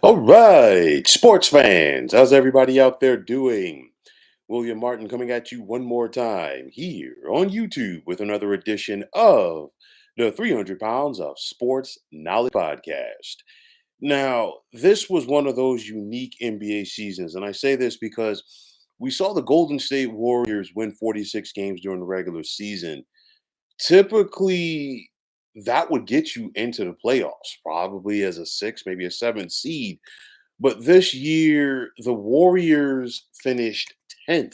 All right, sports fans, how's everybody out there doing? William Martin coming at you one more time here on YouTube with another edition of the 300 Pounds of Sports Knowledge Podcast. Now, this was one of those unique NBA seasons, and I say this because we saw the Golden State Warriors win 46 games during the regular season. Typically, that would get you into the playoffs, probably as a six, maybe a seven seed, but this year, the Warriors finished 10th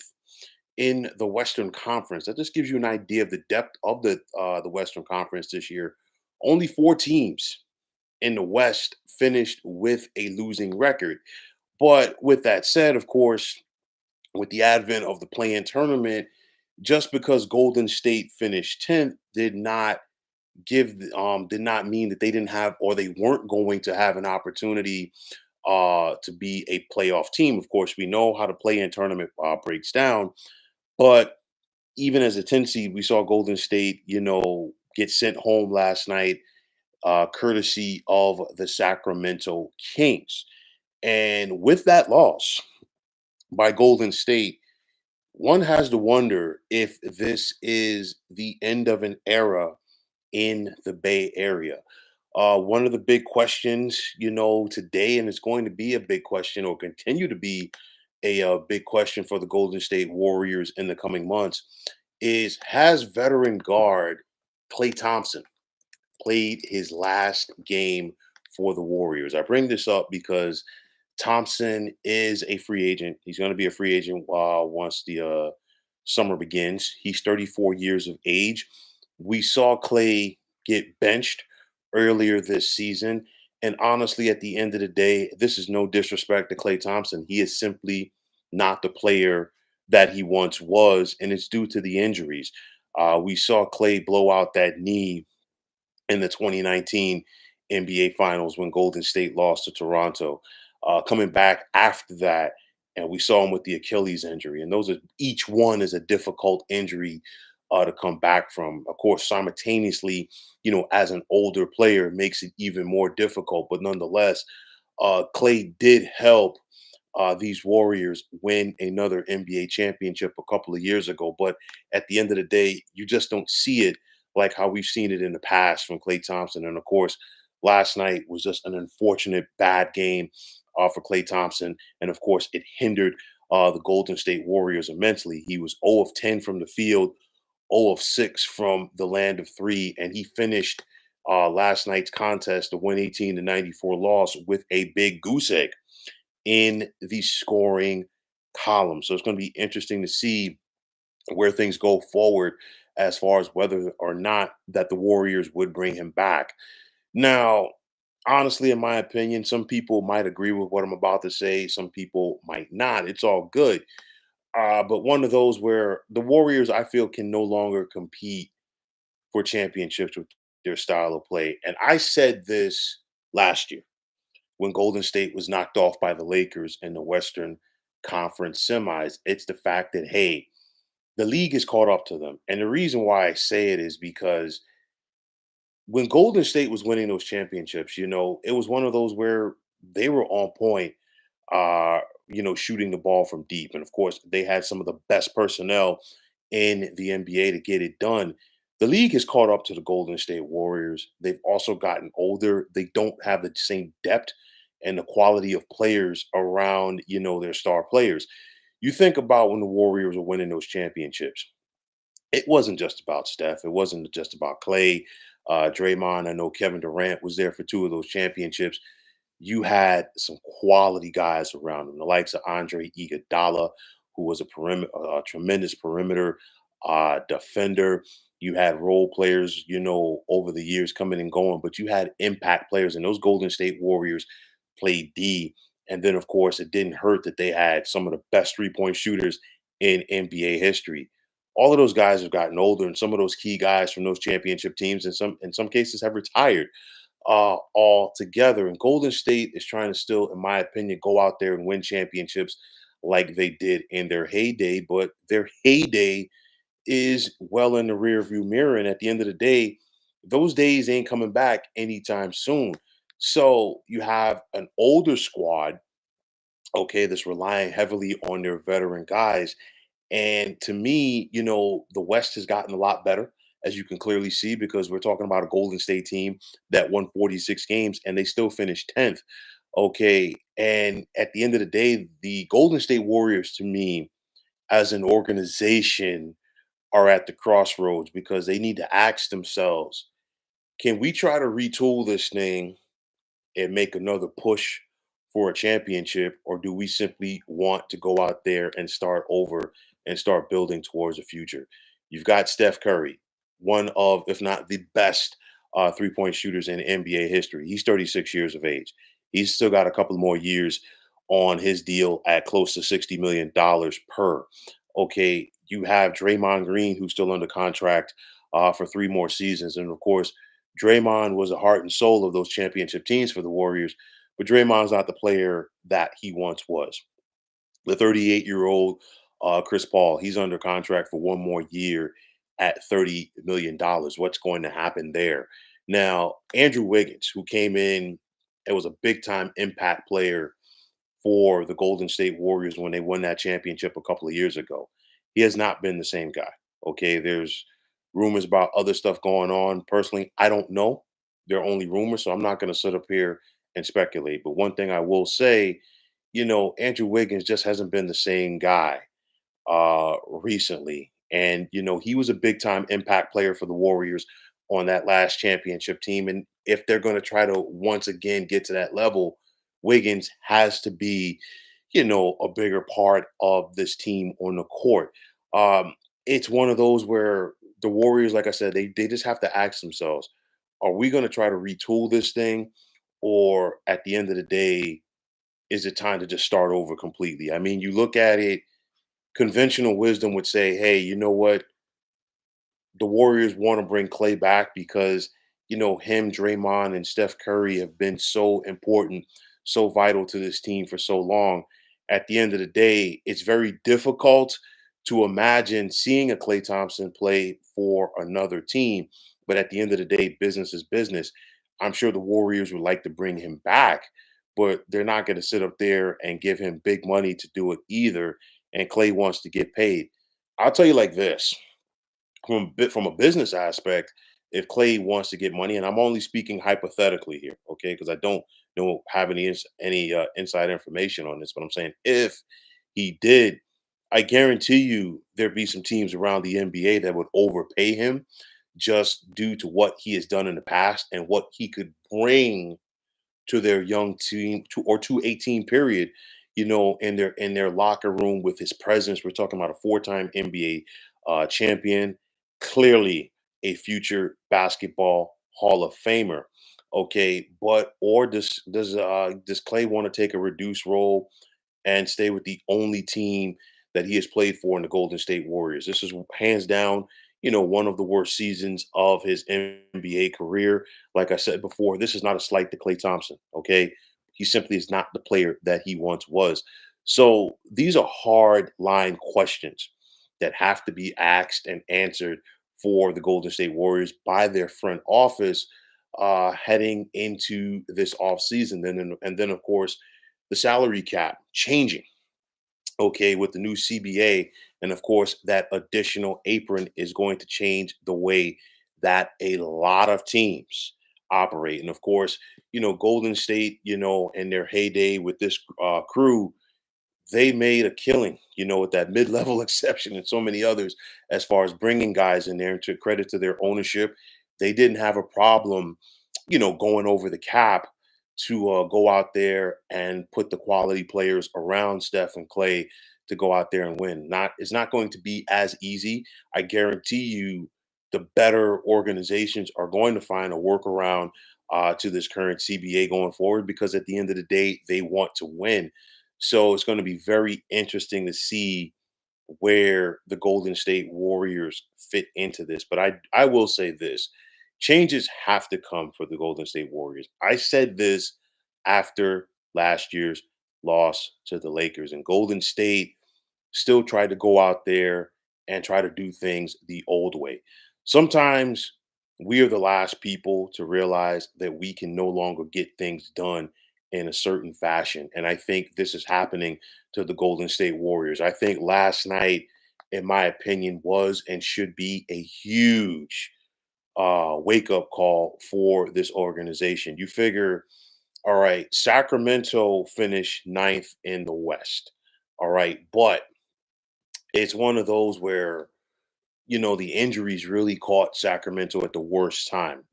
in the Western Conference. That just gives you an idea of the depth of the Western Conference this year. Only four teams in the West finished with a losing record. But with that said, of course, with the advent of the play-in tournament, just because Golden State finished 10th did not mean that they didn't have or they weren't going to have an opportunity to be a playoff team. Of course, we know how the play-in tournament breaks down, but even as a 10 seed, we saw Golden State, get sent home last night, courtesy of the Sacramento Kings. And with that loss by Golden State, one has to wonder if this is the end of an era in the Bay Area. One of the big questions, today, and it's going to be a big question or continue to be a big question for the Golden State Warriors in the coming months is has veteran guard Klay Thompson played his last game for the Warriors? I bring this up because Thompson is a free agent. He's going to be a free agent once the summer begins. He's 34 years of age. We saw Clay get benched earlier this season. And honestly, at the end of the day, this is no disrespect to Clay Thompson. He is simply not the player that he once was, and it's due to the injuries. We saw Clay blow out that knee in the 2019 NBA Finals when Golden State lost to Toronto. Coming back after that, and we saw him with the Achilles injury, and those are each one is a difficult injury to come back from. Of course, simultaneously, as an older player, makes it even more difficult. But nonetheless, Clay did help these Warriors win another NBA championship a couple of years ago. But at the end of the day, you just don't see it like how we've seen it in the past from Klay Thompson. And of course, last night was just an unfortunate bad game for Klay Thompson. And of course, it hindered the Golden State Warriors immensely. He was 0 of 10 from the field, 0 of 6 from the land of three, and he finished last night's contest, the 118 to 94 loss, with a big goose egg in the scoring column. So it's going to be interesting to see where things go forward as far as whether or not that the Warriors would bring him back. Now, honestly, in my opinion, some people might agree with what I'm about to say, some people might not. It's all good. But one of those where the Warriors, I feel, can no longer compete for championships with their style of play. And I said this last year when Golden State was knocked off by the Lakers in the Western Conference semis. It's the fact that, hey, the league is caught up to them. And the reason why I say it is because when Golden State was winning those championships, it was one of those where they were on point, shooting the ball from deep. And of course, they had some of the best personnel in the NBA to get it done. The league has caught up to the Golden State Warriors. They've also gotten older. They don't have the same depth and the quality of players around, their star players. You think about when the Warriors were winning those championships, it wasn't just about Steph. It wasn't just about Clay, Draymond. I know Kevin Durant was there for two of those championships. You had some quality guys around him, the likes of Andre Iguodala, who was a tremendous perimeter defender. You had role players, over the years coming and going, but you had impact players, and those Golden State Warriors played D. And then, of course, it didn't hurt that they had some of the best three-point shooters in NBA history. All of those guys have gotten older, and some of those key guys from those championship teams, in some cases, have retired all together. And Golden State is trying to still, in my opinion, go out there and win championships like they did in their heyday. But their heyday is well in the rear view mirror. And at the end of the day, those days ain't coming back anytime soon. So you have an older squad, okay, that's relying heavily on their veteran guys. And to me, the West has gotten a lot better, as you can clearly see, because we're talking about a Golden State team that won 46 games and they still finished 10th. Okay. And at the end of the day, the Golden State Warriors, to me, as an organization, are at the crossroads because they need to ask themselves, can we try to retool this thing and make another push for a championship, or do we simply want to go out there and start over and start building towards the future? You've got Steph Curry, one of, if not the best, three-point shooters in NBA history. He's 36 years of age. He's still got a couple more years on his deal at close to $60 million per. Okay, you have Draymond Green, who's still under contract for 3 more seasons, and of course, Draymond was the heart and soul of those championship teams for the Warriors, but Draymond's not the player that he once was. The 38-year-old Chris Paul, he's under contract for 1 more year at $30 million. What's going to happen there? Now, Andrew Wiggins, who came in and was a big time impact player for the Golden State Warriors when they won that championship a couple of years ago. He has not been the same guy. Okay, there's rumors about other stuff going on. Personally, I don't know. They're only rumors, so I'm not going to sit up here and speculate. But one thing I will say, Andrew Wiggins just hasn't been the same guy recently. And, he was a big time impact player for the Warriors on that last championship team. And if they're going to try to once again get to that level, Wiggins has to be, a bigger part of this team on the court. It's one of those where the Warriors, like I said, they just have to ask themselves, are we going to try to retool this thing? Or at the end of the day, is it time to just start over completely? I mean, you look at it, conventional wisdom would say, hey, you know what? The Warriors want to bring Clay back because, him, Draymond, and Steph Curry have been so important, so vital to this team for so long. At the end of the day, it's very difficult to imagine seeing a Clay Thompson play for another team. But at the end of the day, business is business. I'm sure the Warriors would like to bring him back, but they're not going to sit up there and give him big money to do it either. And Clay wants to get paid. I'll tell you like this, from a business aspect, if Clay wants to get money, and I'm only speaking hypothetically here, okay, because I don't know have any inside information on this, but I'm saying if he did, I guarantee you there'd be some teams around the NBA that would overpay him just due to what he has done in the past and what he could bring to their young team to a team period, in their locker room with his presence. We're talking about a four-time NBA champion, clearly a future basketball Hall of Famer. Okay, but or does Clay want to take a reduced role and stay with the only team that he has played for in the Golden State Warriors? This is hands down, one of the worst seasons of his NBA career. Like I said before, this is not a slight to Klay Thompson. Okay. He simply is not the player that he once was. So these are hard line questions that have to be asked and answered for the Golden State Warriors by their front office heading into this offseason. And then, of course, the salary cap changing, okay, with the new CBA. And of course, that additional apron is going to change the way that a lot of teams operate. And of course, Golden State, in their heyday with this crew, they made a killing, with that mid-level exception and so many others, as far as bringing guys in there. And to credit to their ownership, they didn't have a problem, going over the cap to go out there and put the quality players around Steph and Clay to go out there and win. It's not going to be as easy. I guarantee you, the better organizations are going to find a workaround to this current CBA going forward, because at the end of the day, they want to win. So it's going to be very interesting to see where the Golden State Warriors fit into this. But I will say this, changes have to come for the Golden State Warriors. I said this after last year's loss to the Lakers, and Golden State still tried to go out there and try to do things the old way. Sometimes we are the last people to realize that we can no longer get things done in a certain fashion. And I think this is happening to the Golden State Warriors. I think last night, in my opinion, was and should be a huge wake up call for this organization. You figure, all right, Sacramento finished ninth in the West. All right. But it's one of those where the injuries really caught Sacramento at the worst time.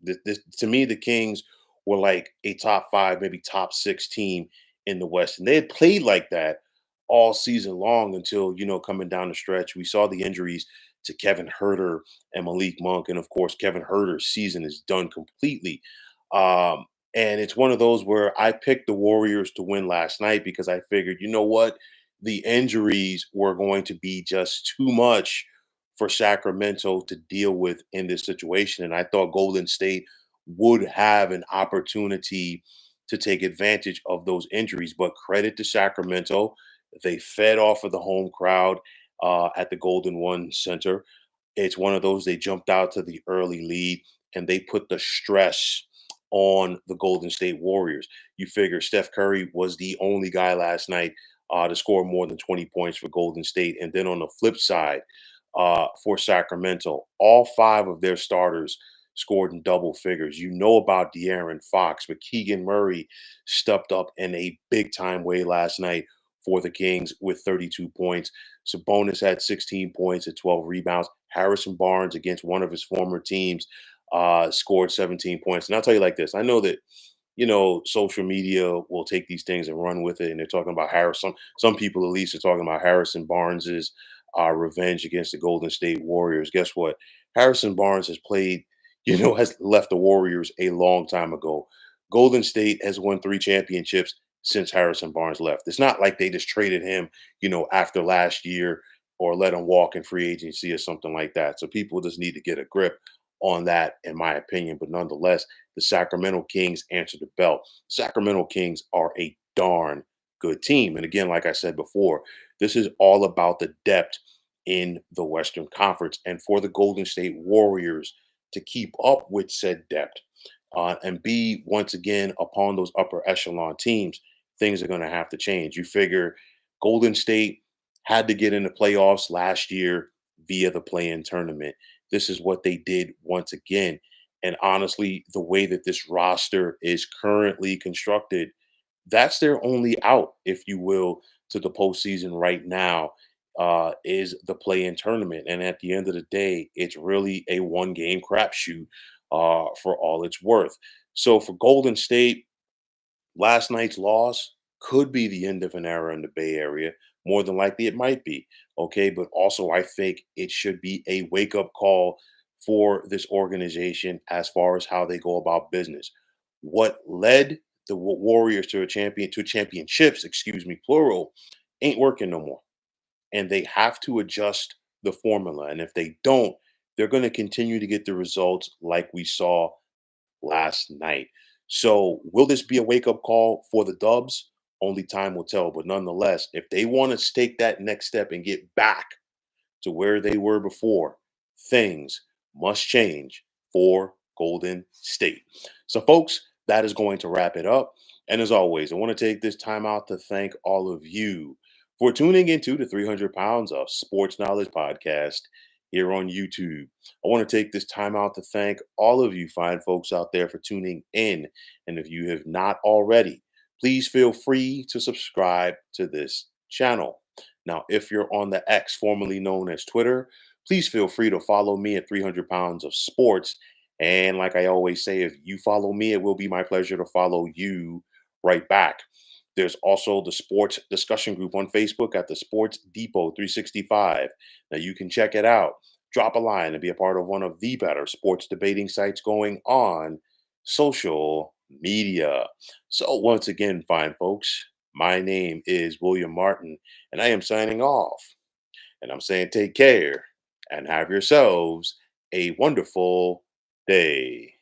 To me, the Kings were like a top five, maybe top six team in the West. And they had played like that all season long until, coming down the stretch. We saw the injuries to Kevin Herter and Malik Monk. And of course, Kevin Herter's season is done completely. Um, and it's one of those where I picked the Warriors to win last night because I figured, you know what? The injuries were going to be just too much for Sacramento to deal with in this situation. And I thought Golden State would have an opportunity to take advantage of those injuries. But credit to Sacramento, they fed off of the home crowd at the Golden One Center. It's one of those they jumped out to the early lead and they put the stress on the Golden State Warriors. You figure Steph Curry was the only guy last night to score more than 20 points for Golden State. And then on the flip side, for Sacramento, all five of their starters scored in double figures. You know about De'Aaron Fox, but Keegan Murray stepped up in a big time way last night for the Kings with 32 points. Sabonis had 16 points and 12 rebounds. Harrison Barnes, against one of his former teams, scored 17 points. And I'll tell you like this: I know that social media will take these things and run with it, and they're talking about Harrison. Some people, at least, are talking about Harrison Barnes's revenge against the Golden State Warriors. Guess what? Harrison Barnes has played, has left the Warriors a long time ago. Golden State has won 3 championships since Harrison Barnes left. It's not like they just traded him, after last year or let him walk in free agency or something like that. So people just need to get a grip on that, in my opinion. But nonetheless, the Sacramento Kings answer the bell. Sacramento Kings are a darn good team. And again, like I said before, this is all about the depth in the Western Conference. And for the Golden State Warriors to keep up with said depth and be once again upon those upper echelon teams, things are going to have to change. You figure Golden State had to get in the playoffs last year via the play-in tournament. This is what they did once again. And honestly, the way that this roster is currently constructed, that's their only out, if you will, to the postseason right now, is the play-in tournament. And at the end of the day, it's really a one-game crapshoot for all it's worth. So for Golden State, last night's loss could be the end of an era in the Bay Area. More than likely, it might be. Okay. But also, I think it should be a wake up call for this organization as far as how they go about business. What led the Warriors to championships, excuse me, plural, ain't working no more. And they have to adjust the formula. And if they don't, they're going to continue to get the results like we saw last night. So, will this be a wake up call for the Dubs? Only time will tell. But nonetheless, if they want to take that next step and get back to where they were before, things must change for Golden State. So, folks, that is going to wrap it up. And as always, I want to take this time out to thank all of you for tuning into the 300 Pounds of Sports Knowledge podcast here on YouTube. I want to take this time out to thank all of you fine folks out there for tuning in. And if you have not already, please feel free to subscribe to this channel. Now, if you're on the X, formerly known as Twitter, please feel free to follow me at 300 Pounds of Sports. And like I always say, if you follow me, it will be my pleasure to follow you right back. There's also the sports discussion group on Facebook at the Sports Depot 365. Now you can check it out. Drop a line and be a part of one of the better sports debating sites going on social media. So once again, fine folks, my name is William Martin, and I am signing off. And I'm saying take care and have yourselves a wonderful day.